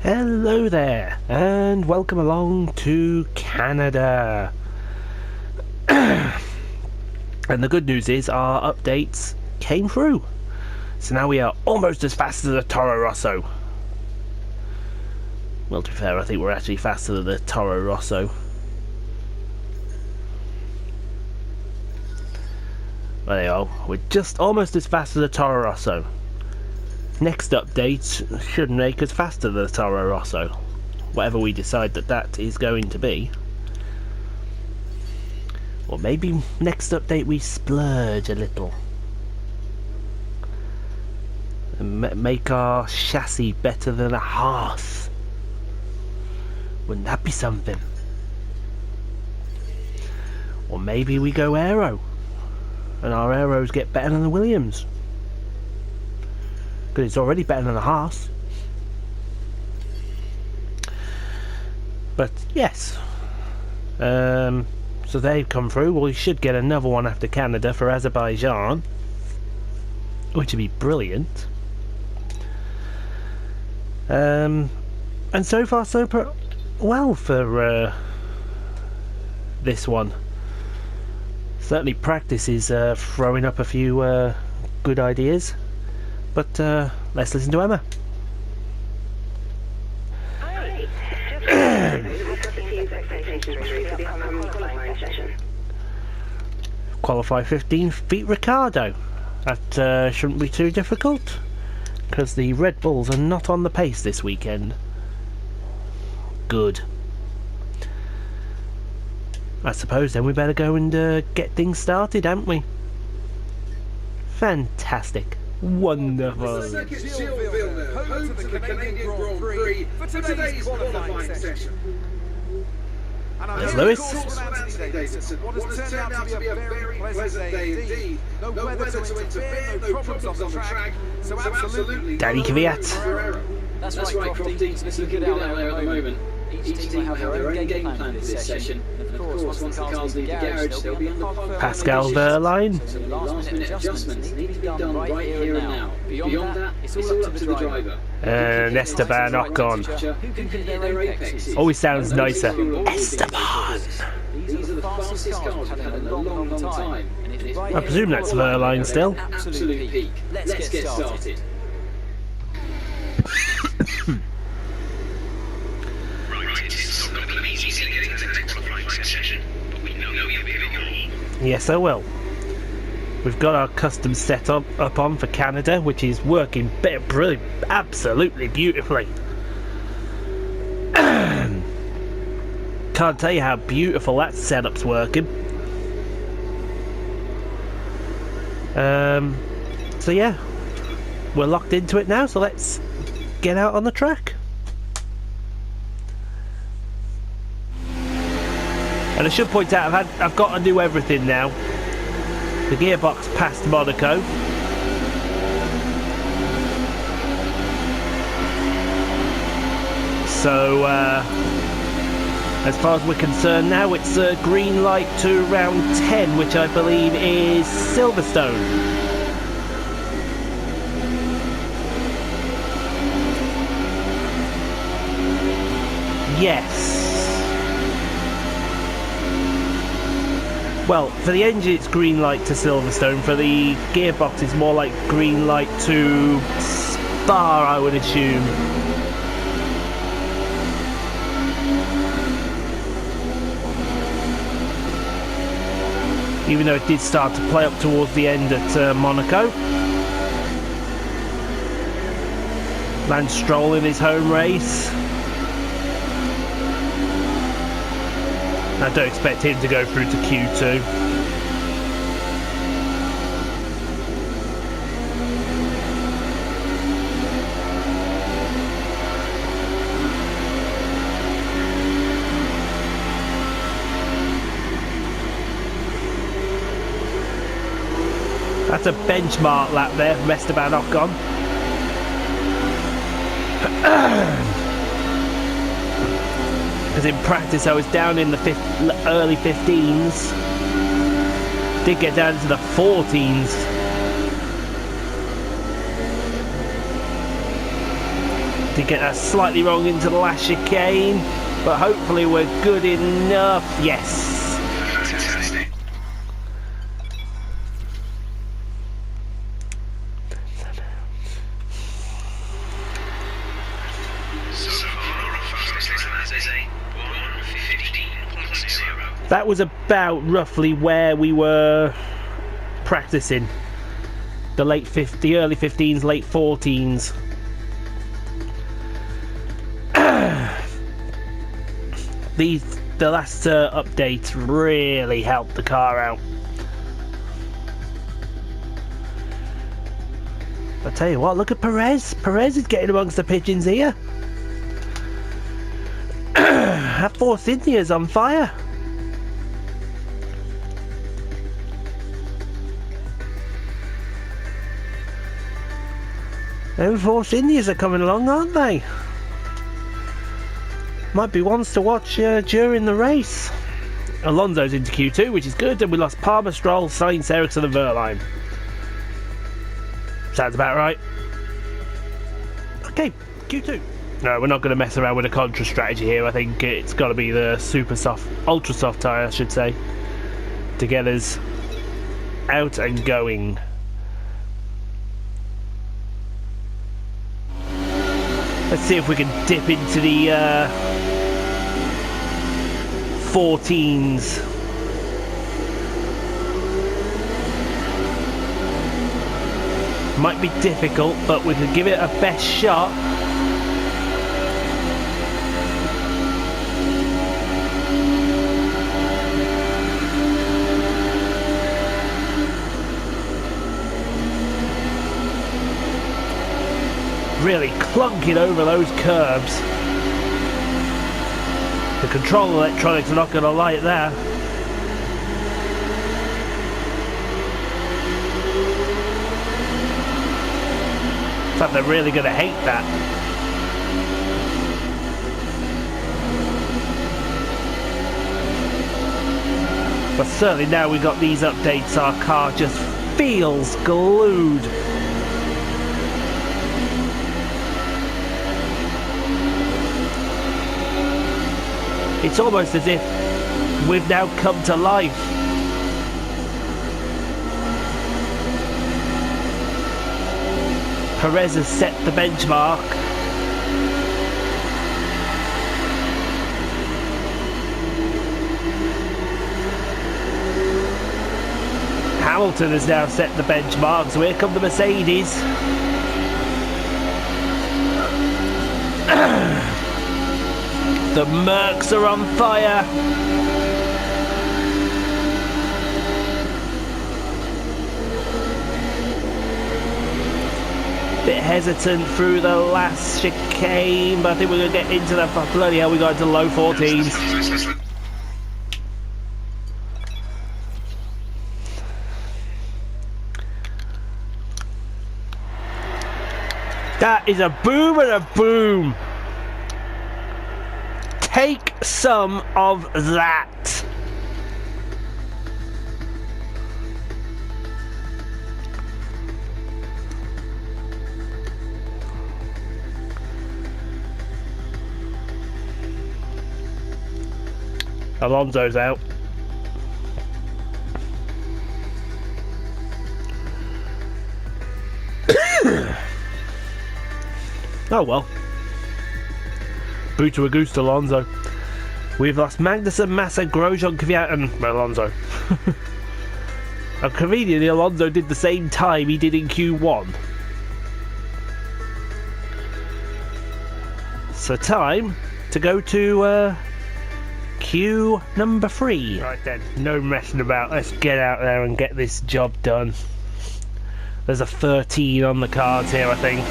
Hello there, and welcome along to Canada. And the good news is our updates came through. So now we are almost as fast as the Toro Rosso. Well, to be fair, I think we're actually faster than the Toro Rosso. There you are. We're just almost as fast as the Toro Rosso. Next update should make us faster than the Toro Rosso. Whatever we decide that is going to be. Or maybe next update we splurge a little. And make our chassis better than a Haas. Wouldn't that be something? Or maybe we go aero. And our aeros get better than the Williams. Because it's already better than a Haas. But yes. So they've come through. Well, we should get another one after Canada for Azerbaijan. Which would be brilliant. And so far so well for this one. Certainly practice is throwing up a few good ideas. But let's listen to Emma. Qualify 15th, beat Ricardo. That shouldn't be too difficult, because the Red Bulls are not on the pace this weekend. Good. I suppose then we better go and get things started, haven't we? Fantastic. Wonderful. Circuit de Gilles Villeneuve, home to the Canadian Grand Prix for today's qualifying session. There's Lewis. What has turned out to be a very pleasant day indeed. No weather to interfere, no problems on the track, so absolutely... Danny Kvyat. That's right, Crofty. Looking good out there at the moment. Each team will have their own game plan for this session. And of course, once the cars leave the garage, they'll be on the path. Pascal Verlaine. So last minute adjustments need to be done right here and now. Beyond that, it's all up to the driver. And Esteban Ocon. Who can hit their apexes? Always sounds nicer. Esteban. These are the fastest cars we've had in a long time. I presume that's Verlaine still. Absolute peak. Let's get started. Yes, I will. We've got our custom set up on for Canada, which is working brilliant, absolutely beautifully. Can't tell you how beautiful that setup's working. So yeah, we're locked into it now. So let's get out on the track. And I should point out, I've got to do everything now. The gearbox passed Monaco. So, as far as we're concerned now, it's a green light to round 10, which I believe is Silverstone. Yes. Well, for the engine it's green light to Silverstone, for the gearbox it's more like green light to Spa, I would assume. Even though it did start to play up towards the end at Monaco. Lance Stroll in his home race. I don't expect him to go through to Q2. That's a benchmark lap there from Esteban Ocon. Because in practice I was down in the early 15s. Did get down to the 14s. Did get that slightly wrong into the last chicane, but hopefully we're good enough. Yes. That was about roughly where we were practicing. The early 15s, late 14s. The last updates really helped the car out. I tell you what, look at Perez. Perez is getting amongst the pigeons here. That Force India's on fire. Those Force Indias are coming along, aren't they? Might be ones to watch during the race. Alonso's into Q2, which is good, and we lost Palmer, Stroll, Sainz, Ericsson and Verline. Sounds about right. Okay, Q2. No, we're not going to mess around with a contra strategy here. I think it's got to be the super soft, ultra soft tyre, I should say, to get us out and going. Let's see if we can dip into the 14s. Might be difficult, but we could give it a best shot. Really clunking over those curbs. The control electronics are not going to like that. In fact, they're really going to hate that. But certainly now we've got these updates, our car just feels glued. It's almost as if we've now come to life. Perez has set the benchmark. Hamilton has now set the benchmark, so here come the Mercedes. The Mercs are on fire. Bit hesitant through the last chicane, but I think we're going to get into the... Bloody hell, we got into the low 14s. That is a boom and a boom. Take some of that. Alonso's out. Oh well. Boot to a goose to Alonso. We've lost Magnussen, Massa, Grosjean, Kvyat and Alonso. And conveniently, Alonso did the same time he did in Q1. So time to go to Q number 3. Right then, no messing about. Let's get out there and get this job done. There's a 13 on the cards here, I think.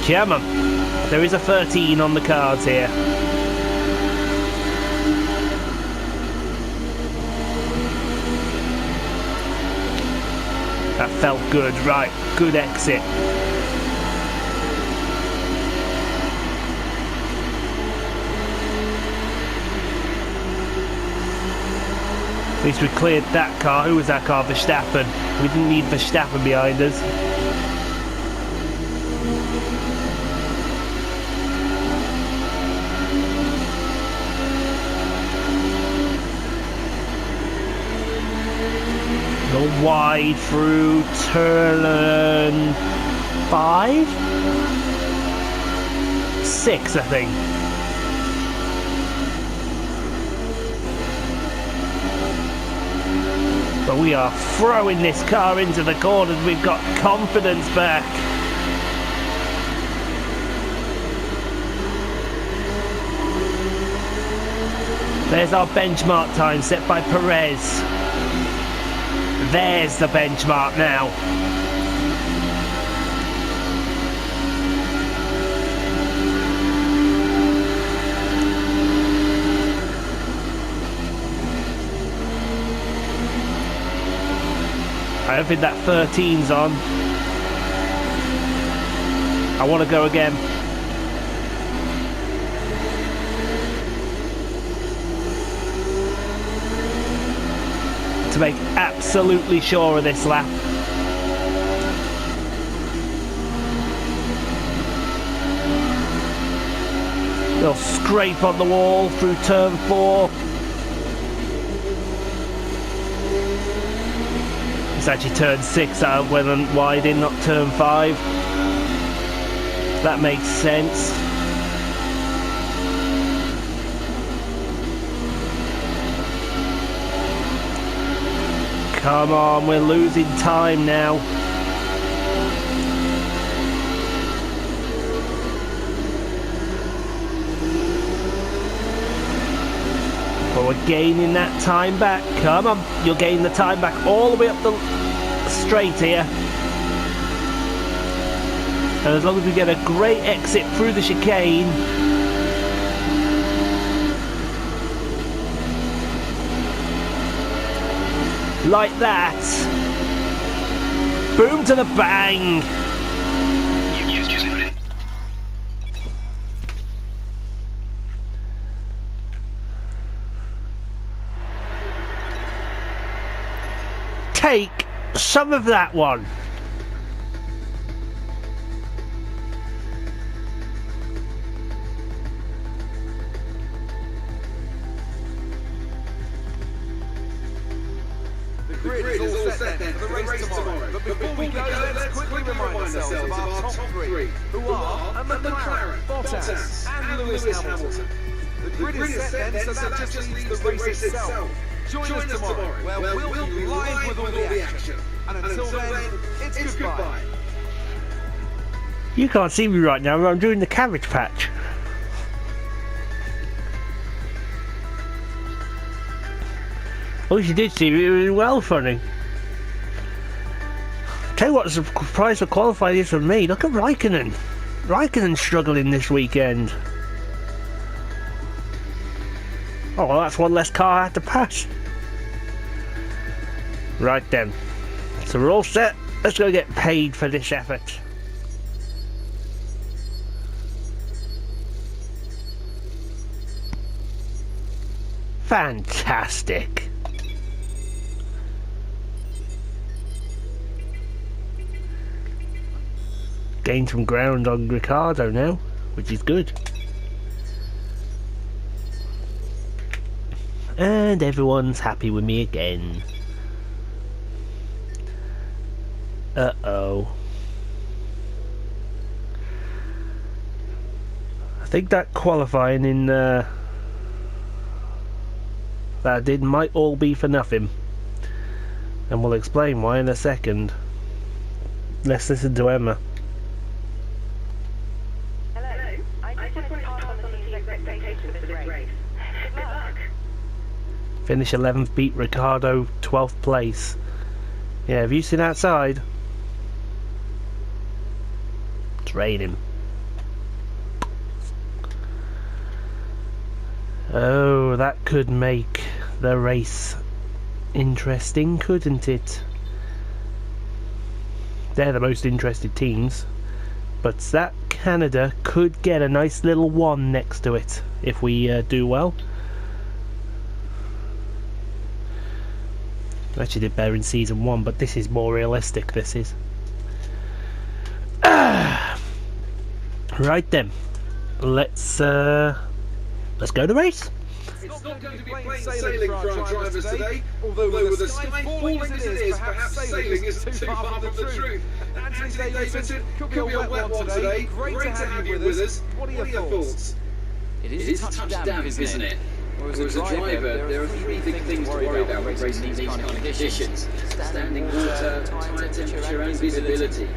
Come on. There is a 13 on the cards here. That felt good. Right, good exit. At least we cleared that car. Who was that car? Verstappen. We didn't need Verstappen behind us. Go wide through turn 5? 6, I think. But we are throwing this car into the corners. We've got confidence back. There's our benchmark time set by Perez. There's the benchmark now. I don't think that 13's on. I want to go again. To make absolutely sure of this lap. They'll scrape on the wall through turn 4. It's actually turn 6 I went wide in, not turn 5. That makes sense. Come on, we're losing time now. But we're gaining that time back. Come on, you're gaining the time back all the way up the straight here. And as long as we get a great exit through the chicane, like that, boom to the bang. Take some of that one. The grid is all set then for the race tomorrow. But before we go, let's quickly remind ourselves of our top 3, who are McLaren, Bottas and Lewis Hamilton. The grid is set then, so that just leaves the race itself. Join us tomorrow, where we'll be live with all the action. And until then, it's goodbye. You can't see me right now, I'm doing the cabbage patch. Oh, you did see me, it was well funny. Tell you what, the surprise for qualifying is for me. Look at Raikkonen. Raikkonen's struggling this weekend. Oh, well, that's one less car I had to pass. Right then. So we're all set. Let's go get paid for this effort. Fantastic. Gained some ground on Ricciardo now, which is good. And everyone's happy with me again. Uh-oh. I think that qualifying in that I did might all be for nothing. And we'll explain why in a second. Let's listen to Emma. Finish 11th, beat Ricciardo 12th place. Yeah, have you seen outside? It's raining. Oh, that could make the race interesting, couldn't it? They're the most interested teams. But that Canada could get a nice little 1 next to it if we do well. I actually did better in season 1, but this is more realistic, this is. Right then, let's go to race. It's not going to be plain sailing for our drivers today, although with the sky falling as it is, perhaps sailing isn't too far from the truth. Anthony Davidson, could be a wet one today. Great to have you with us. What are your thoughts? It is a touch damp, isn't it? Or as a driver, there are three big things to worry about when racing in these kind of conditions. Standing water, tyre temperature and visibility.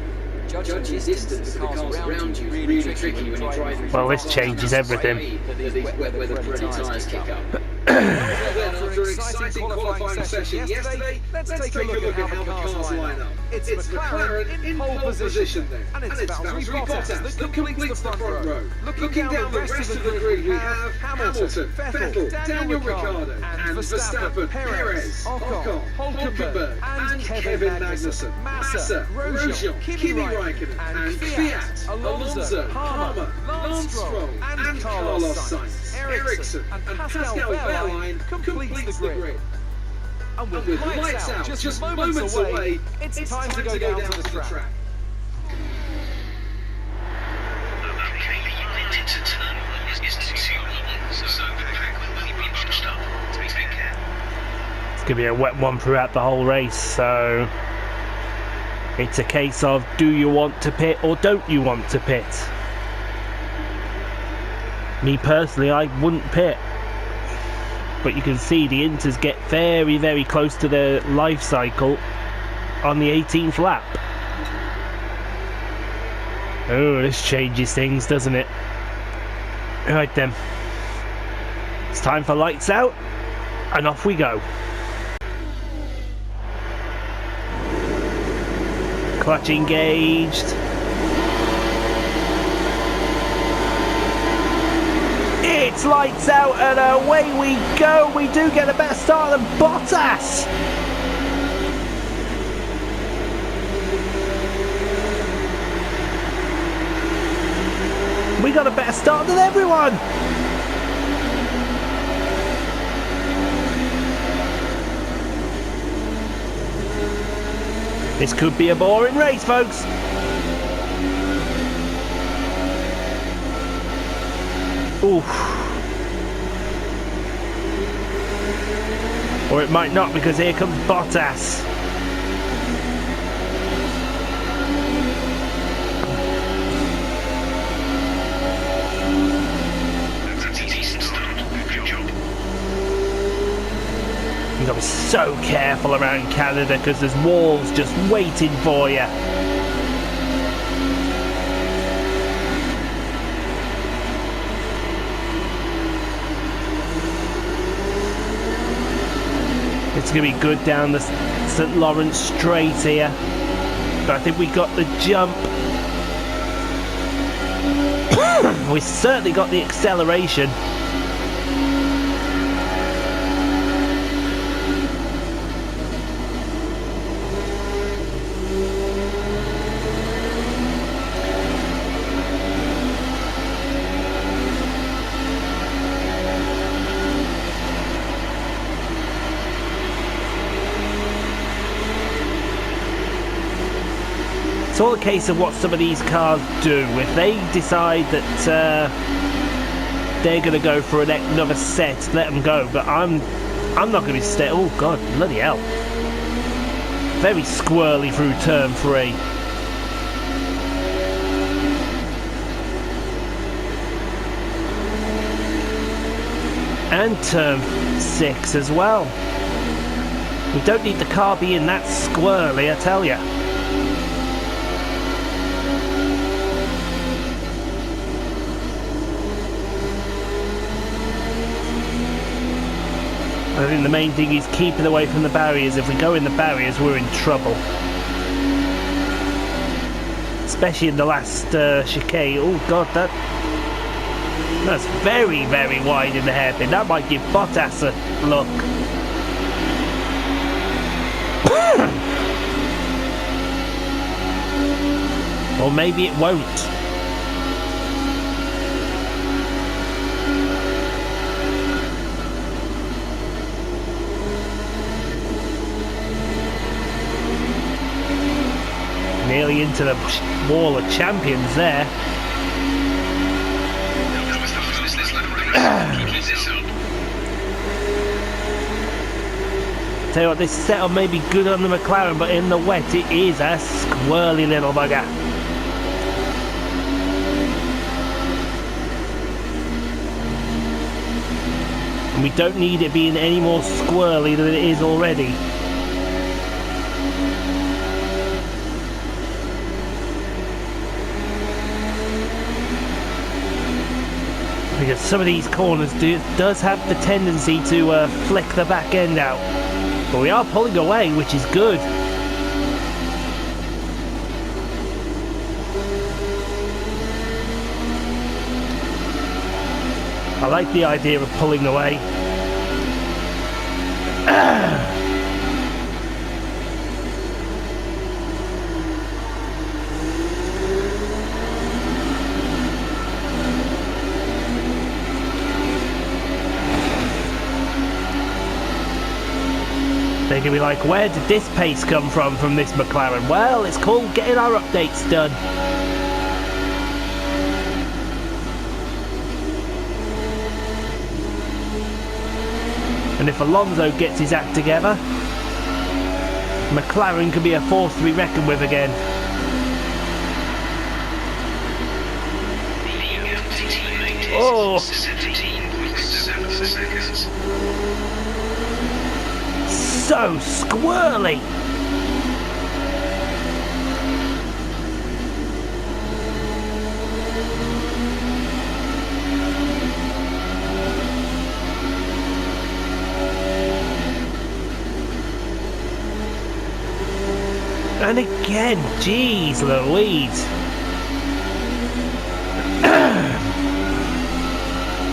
Judging distance to the cars around you is really tricky when you're driving. Well, this changes everything. These weather-friendly tyres kick up. After an exciting qualifying session yesterday, let's take a look at how the cars line up. It's McLaren in pole position then, and it's Valtteri Bottas that completes the front row. Looking down the rest of the grid, we have Hamilton, Vettel, Daniel Ricciardo, and Verstappen, Perez, Ocon, Hulkenberg, and Kevin Magnussen, Massa, Grosjean, Kimi Raikkonen, and Fiat, Alonso, Palmer, Lance Stroll, and Carlos Sainz. Ericsson and Pascal Wehrlein completes the grid. And with lights out, just moments away, it's time to go down to the track. It's going to be a wet one throughout the whole race, so it's a case of do you want to pit or don't you want to pit? Me personally, I wouldn't pit. But you can see the Inters get very, very close to their life cycle on the 18th lap. Oh, this changes things, doesn't it? Right then. It's time for lights out, and off we go. Clutch engaged. It's lights out and away we go. We do get a better start than Bottas. We got a better start than everyone. This could be a boring race, folks. Oof. Or it might not, because here comes Bottas. That's a decent start. Good job. You've got to be so careful around Canada because there's walls just waiting for you. It's going to be good down the St. Lawrence Straight here. But I think we got the jump. We certainly got the acceleration. It's all a case of what some of these cars do. If they decide that they're going to go for another set, let them go. But I'm not going to be stay. Oh God, bloody hell! Very squirrely through turn 3. And turn 6 as well. We don't need the car being that squirrely, I tell you. I think the main thing is keeping away from the barriers. If we go in the barriers, we're in trouble. Especially in the last chicane. Oh God, that's very, very wide in the hairpin. That might give Bottas a look. Or maybe it won't. nearly into the wall of champions there. That was the fastest lap of the race. Keep this up. Tell you what, this setup may be good on the McLaren, but in the wet it is a squirrely little bugger. And we don't need it being any more squirrely than it is already. Because some of these corners does have the tendency to flick the back end out. But we are pulling away, which is good. I like the idea of pulling away. They're going to be like, where did this pace come from this McLaren? Well, it's called getting our updates done. And if Alonso gets his act together, McLaren could be a force to be reckoned with again. Oh! 17.7 seconds. So squirrely! And again, geez Louise.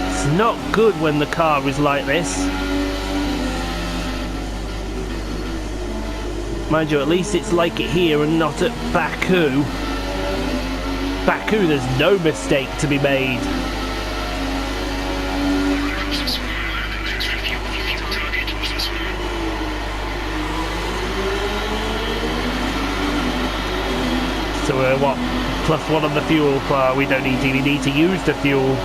It's not good when the car is like this. Mind you, at least it's like it here and not at Baku. Baku, there's no mistake to be made. So we're what? +1 on the fuel bar. We don't need to. We need to use the fuel.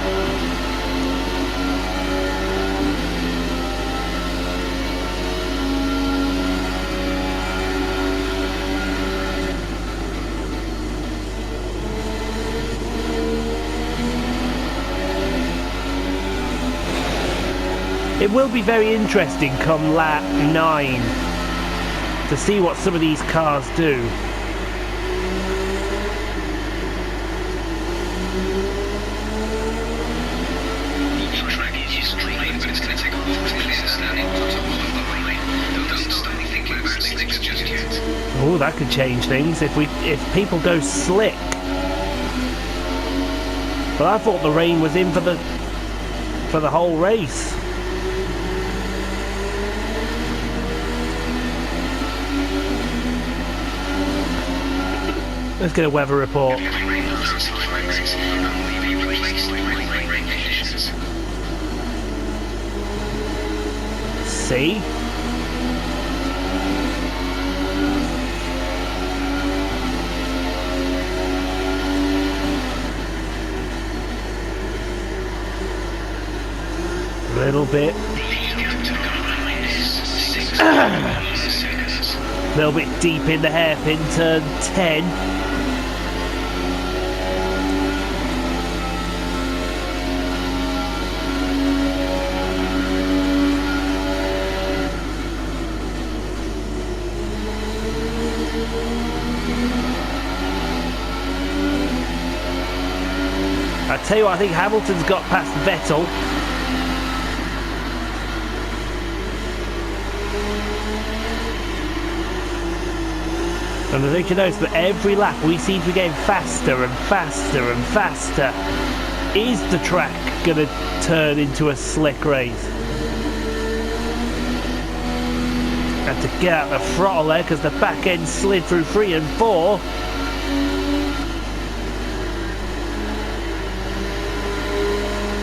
It will be very interesting come lap 9 to see what some of these cars do. Oh, that could change things if people go slick. But I thought the rain was in for the whole race. Let's get a weather report. See? A little bit. A little bit deep in the hairpin, turn 10. I tell you what, I think Hamilton's got past Vettel. And I think you notice that every lap we seem to be getting faster and faster and faster. Is the track going to turn into a slick race? And to get out the throttle there because the back end slid through 3 and 4.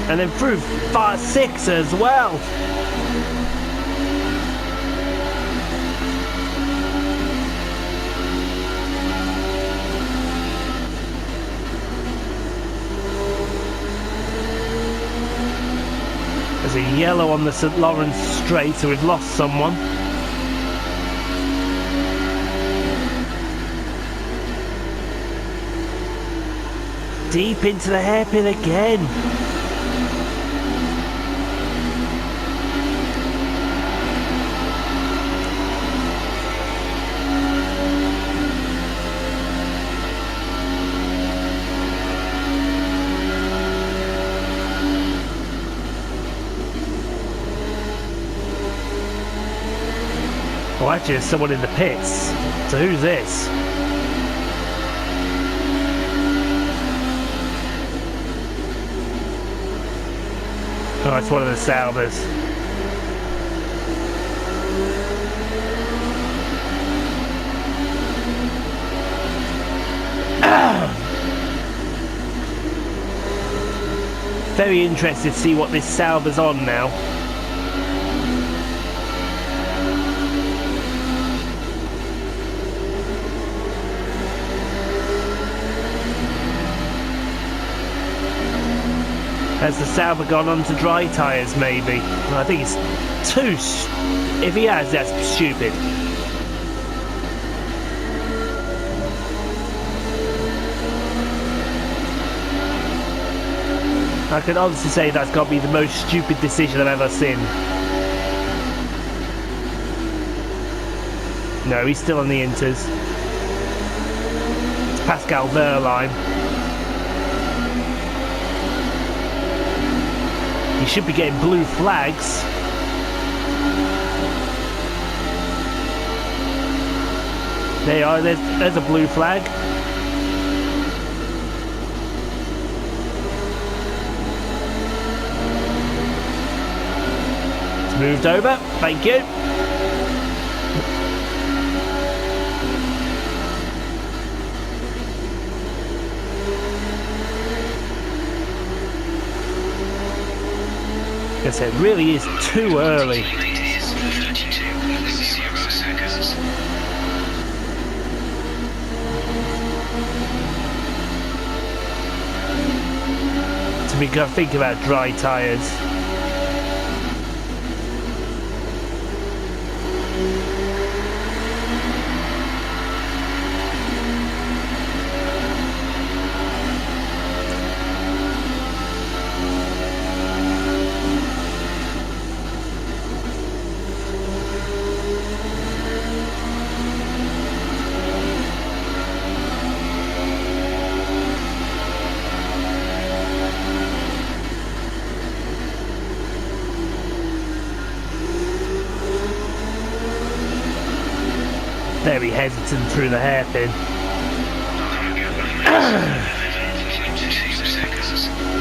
And then through 5, 6 as well. There's a yellow on the St. Lawrence straight, so we've lost someone. Deep into the hairpin again. Oh, actually, there's someone in the pits. So who's this? Oh, it's one of the Saubers. Very interested to see what this Sauber's on now. Has the Sauber gone on to dry tyres, maybe? I think it's too... If he has, that's stupid. I can honestly say that's got to be the most stupid decision I've ever seen. No, he's still on the inters. It's Pascal Wehrlein. You should be getting blue flags. There you are, there's a blue flag. It's moved over, thank you. I said, it really is too early. To be good, think about dry tyres. Very hesitant through the hairpin.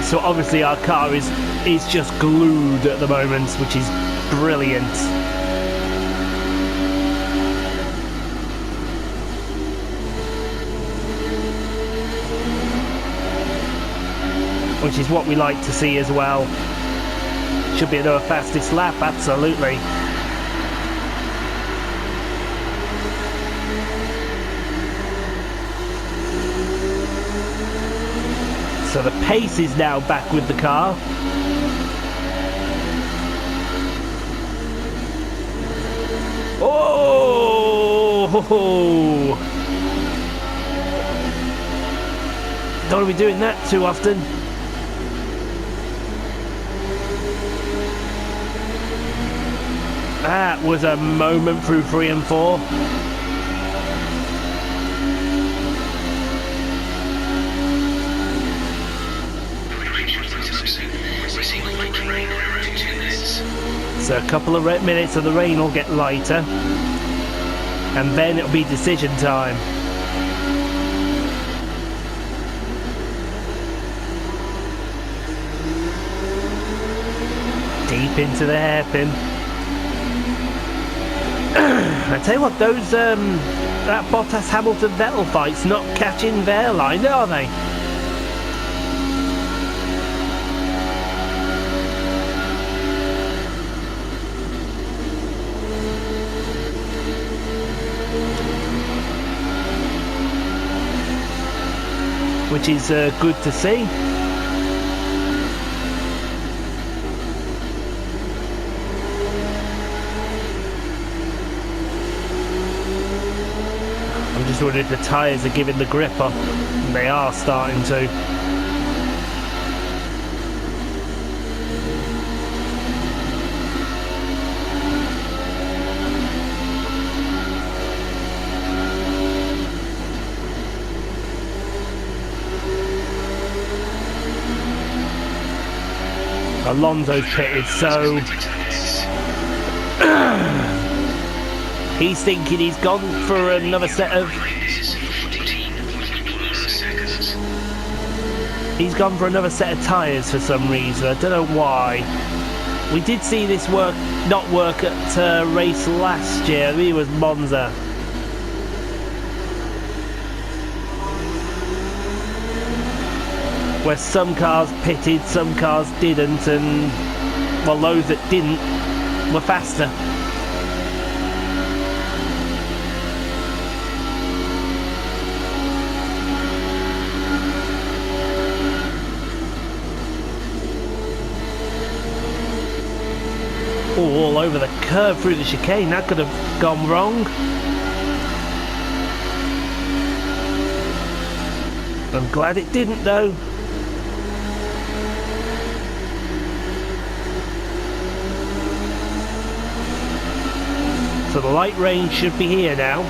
So obviously our car is just glued at the moment, which is brilliant. Which is what we like to see as well. Should be another fastest lap, absolutely. So the pace is now back with the car. Oh! Don't want to be doing that too often. That was a moment through 3 and 4. So a couple of minutes of the rain will get lighter, and then it'll be decision time. Deep into the hairpin. I tell you what, those that Bottas Hamilton Vettel fight's not catching Wehrlein, are they? Which is good to see. just wondering if the tyres are giving the grip up. And they are starting to. Alonso's pitted, so he's thinking he's gone for another set of. He's gone for another set of tyres for some reason. I don't know why. We did see this not work at a race last year. I think it was Monza. Where some cars pitted, some cars didn't, and well, those that didn't were faster. Oh, all over the curve through the chicane. That could have gone wrong. I'm glad it didn't, though. So the light range should be here now.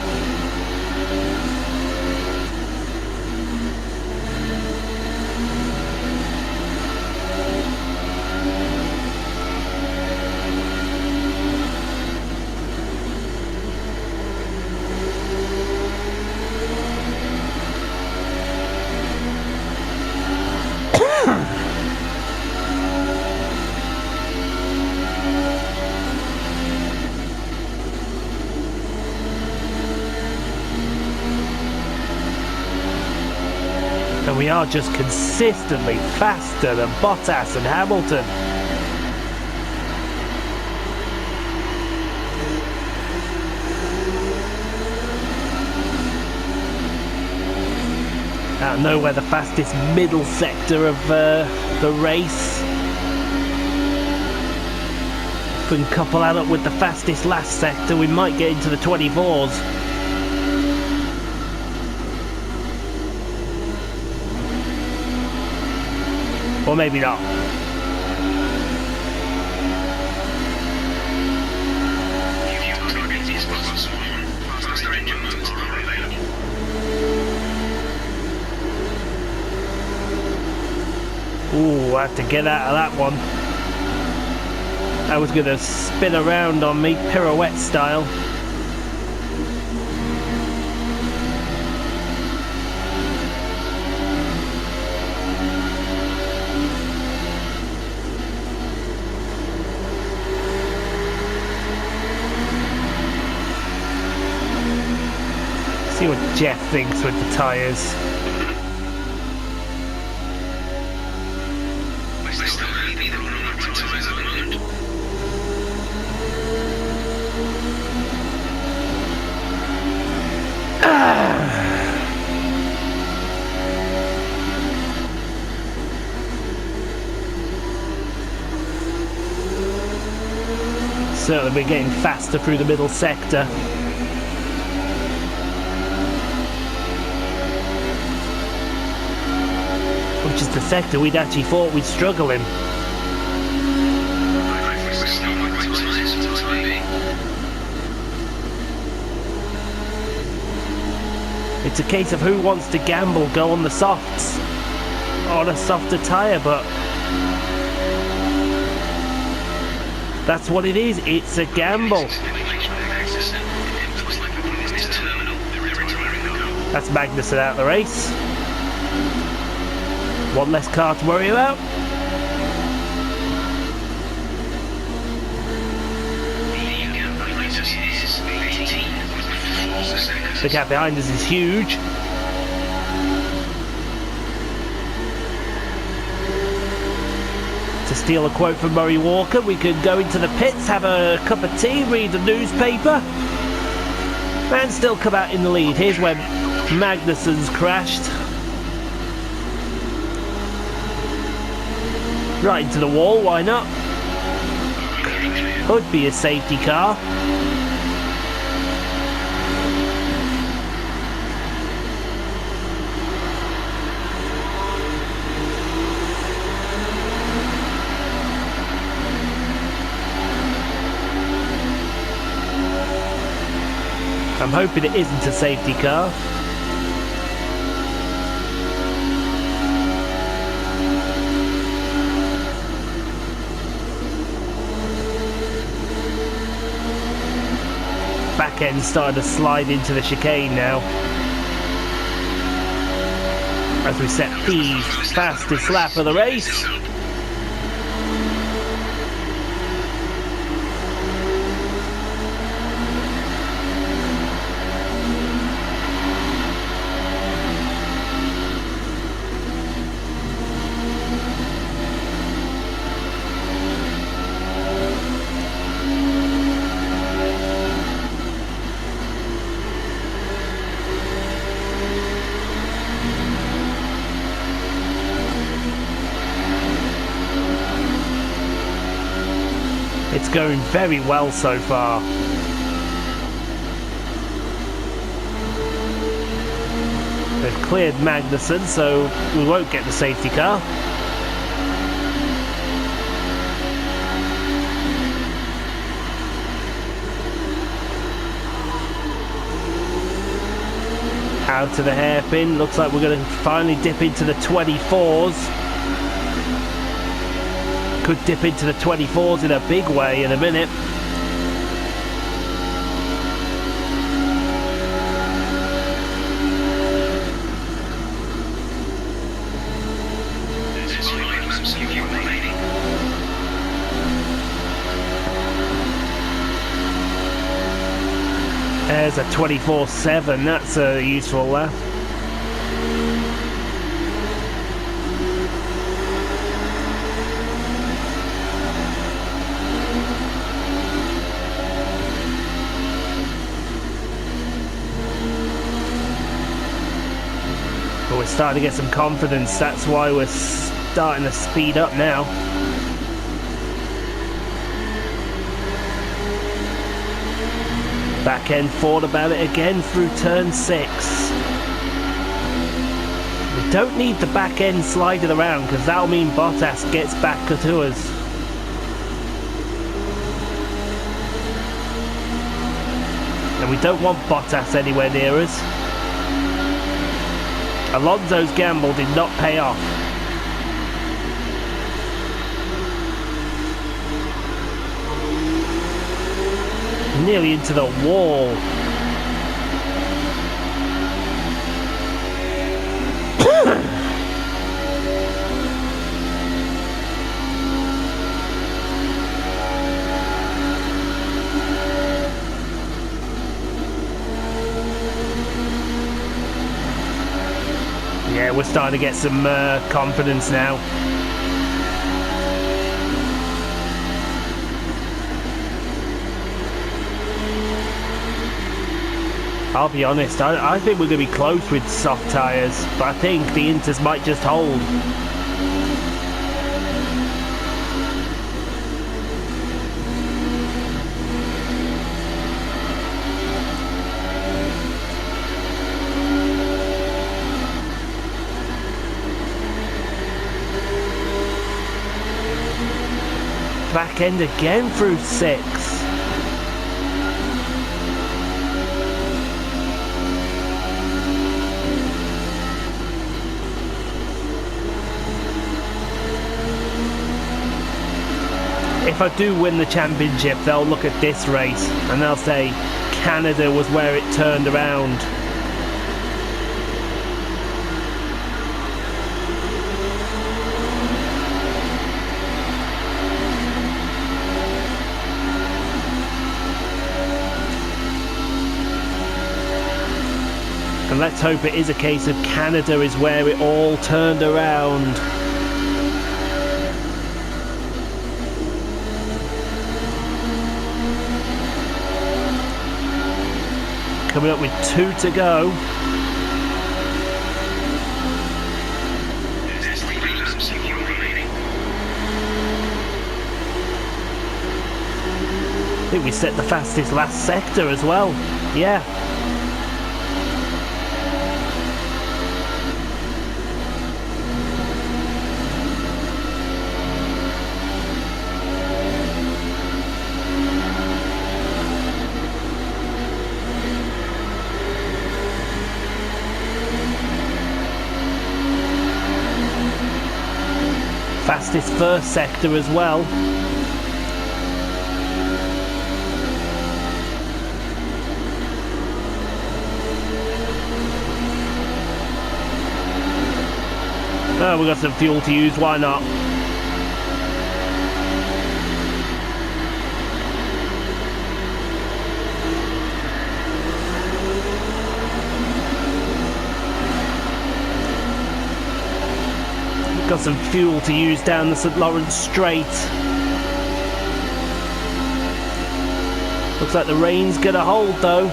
And we are just consistently faster than Bottas and Hamilton. Out of nowhere, the fastest middle sector of the race. If we can couple that up with the fastest last sector, we might get into the 24s. Or maybe not. Ooh, I have to get out of that one. I was going to spin around on me, pirouette style. See what Jeff thinks with the tyres. Certainly we're getting faster through the middle sector. Which is the sector we'd actually thought we'd struggle in. It's a case of who wants to gamble, go on the softs, on a softer tyre, but that's what it is, it's a gamble. That's Magnussen out of the race. One less car to worry about. The gap behind us is huge. To steal a quote from Murray Walker, we could go into the pits, have a cup of tea, read the newspaper, and still come out in the lead. Here's where Magnussen's crashed. Right into the wall, why not? Could be a safety car. I'm hoping it isn't a safety car. Back end starting to slide into the chicane now. As we set the fastest lap of the race. It's going very well so far. They've cleared Magnussen, so we won't get the safety car. Out to the hairpin. Looks like we're going to finally dip into the 24s. Could dip into the 24s in a big way in a minute. There's a 24/7, that's a useful lap. But we're starting to get some confidence, that's why we're starting to speed up now. Back end thought about it again through turn 6. We don't need the back end sliding around because that'll mean Bottas gets back to us. And we don't want Bottas anywhere near us. Alonso's gamble did not pay off. Nearly into the wall. Yeah, we're starting to get some confidence now. I'll be honest, I think we're going to be close with soft tyres, but I think the Inters might just hold. Back end again through 6. If I do win the championship, they'll look at this race and they'll say Canada was where it turned around. And let's hope it is a case of Canada is where it all turned around. Coming up with 2 to go. I think we set the fastest last sector as well. Yeah. this first sector as well. Oh, we got some fuel to use, why not? Got some fuel to use down the St. Lawrence Strait. Looks like the rain's gonna hold though.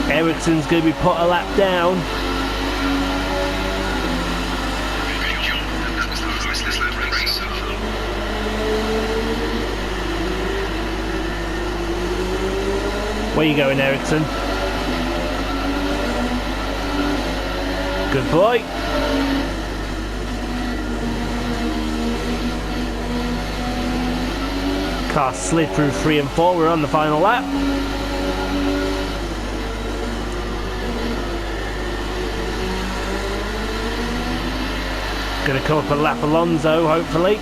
Ericsson's gonna be put a lap down. Great job. That was the fastest lap race so far. Where you going, Ericsson? Good boy. Car slid through 3 and 4. We're on the final lap. Gonna come up a lap Alonso, hopefully.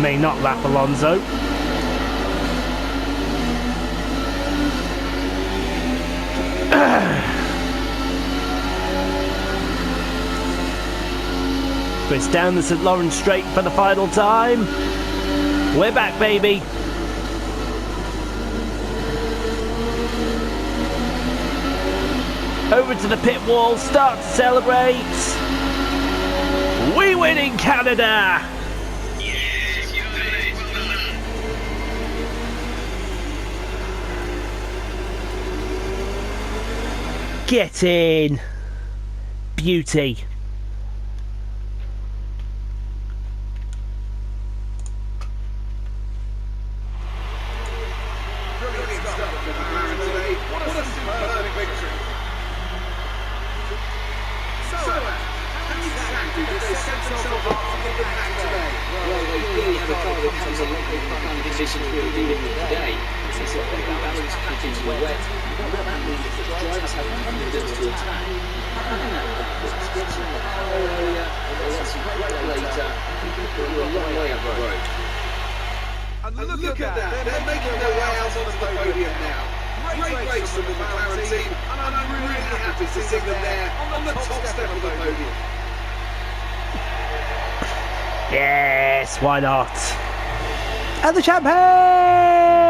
May not lap Alonso. So it's down the St. Lawrence Strait for the final time. We're back, baby. Over to the pit wall, start to celebrate. We win in Canada. Yes, you did it. Well done. Get in. Beauty. Brilliant stuff from McLaren today. What a superb victory. So, how exactly did they set themselves up to get back today? Well, they clearly have a car that comes along with the kind of conditions we're dealing with today. It's a very balanced package wet. And what that means is that drivers have confidence to attack. Having that stretching the power area, and lots of great later, you can put you a long way up the road. And look at that, they're making their way out onto the podium now. Great race from the McLaren team, and I'm really happy to see them there on the top step of the podium. Yes, why not? And the champagne!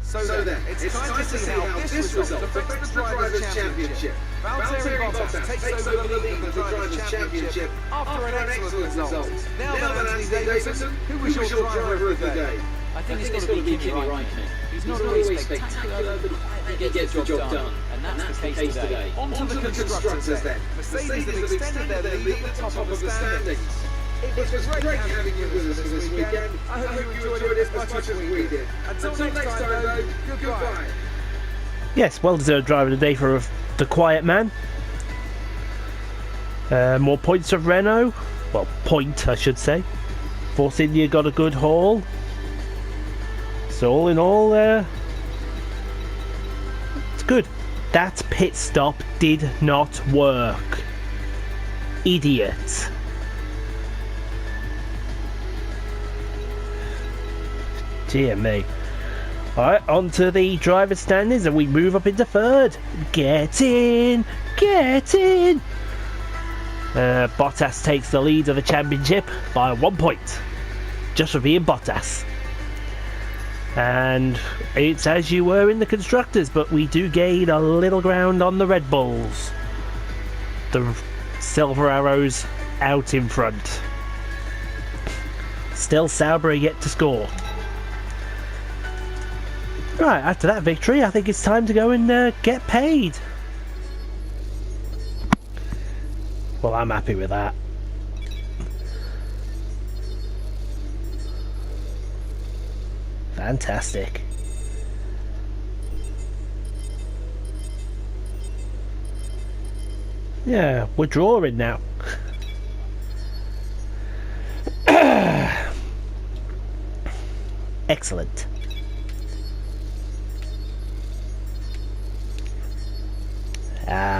So then, it's time to see how this result affects the Drivers' Championship. Valtteri Bottas takes over the lead of the Drivers' Championship after an excellent result. Now then, Anthony Davidson, who was your driver of the day? I think it's got to be Kimi Räikkönen. He's not always spectacular, but he gets the job done. And that's the case today. On to the constructors then. Mercedes have extended their lead at the top of the standings. It was great having you with us this weekend. I hope you enjoyed it as much as we did. Until next time though, goodbye. Yes, well-deserved driver of the day for the quiet man. More points of Renault. Well, point, I should say. Force India got a good haul. So all in all, it's good. That pit stop did not work. Idiot. Dear me. Alright, on to the driver's standings and we move up into third. Get in! Get in! Bottas takes the lead of the championship by 1 point. Just for being Bottas. And it's as you were in the constructors, but we do gain a little ground on the Red Bulls. The Silver Arrows out in front. Still Sauber yet to score. Right, after that victory, I think it's time to go and get paid. Well, I'm happy with that. Fantastic. Yeah, we're drawing now. Excellent.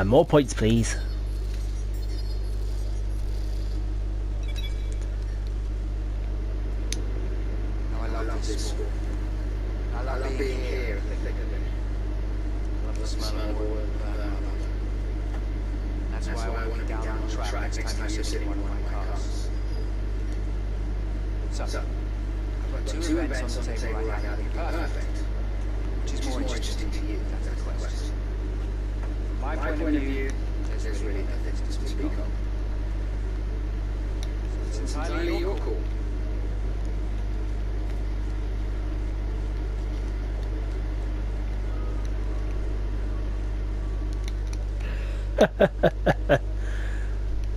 More points, please. Oh, I love this sport. I love being here. I love the smell of oil. That's why I want to be down on the track next time you're sitting in one of my cars. So, I've got two events on the table right now that would be perfect. Which is more interesting to you? That's the question. From my point of view, there's really nothing to speak of. It's entirely your call.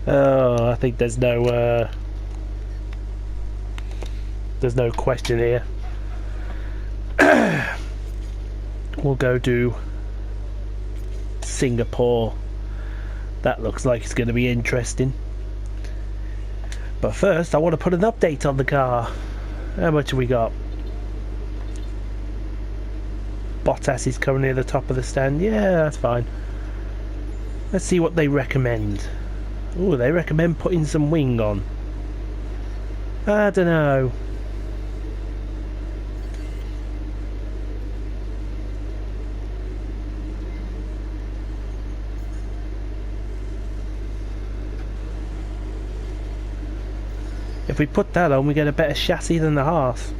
Oh, I think there's no question here. We'll go to Singapore. That looks like it's going to be interesting. But first, I want to put an update on the car. How much have we got? Bottas is currently at the top of the stand. Yeah, that's fine. Let's see what they recommend. Oh, they recommend putting some wing on. I don't know. If we put that on, we get a better chassis than the Haas.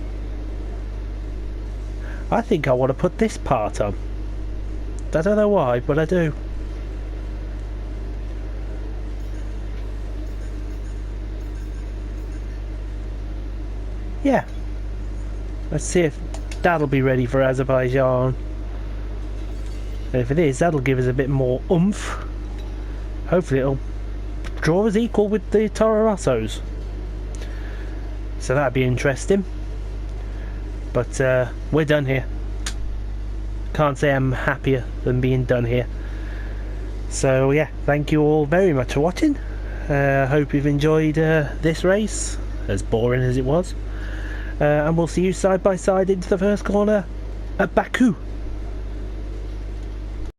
I think I want to put this part on. I don't know why, but I do. Yeah. Let's see if that'll be ready for Azerbaijan. And if it is, that'll give us a bit more oomph. Hopefully it'll draw us equal with the Toro Rossos. So that'd be interesting. But we're done here. Can't say I'm happier than being done here. So yeah, thank you all very much for watching. Hope you've enjoyed this race, as boring as it was. And we'll see you side by side into the first corner at Baku.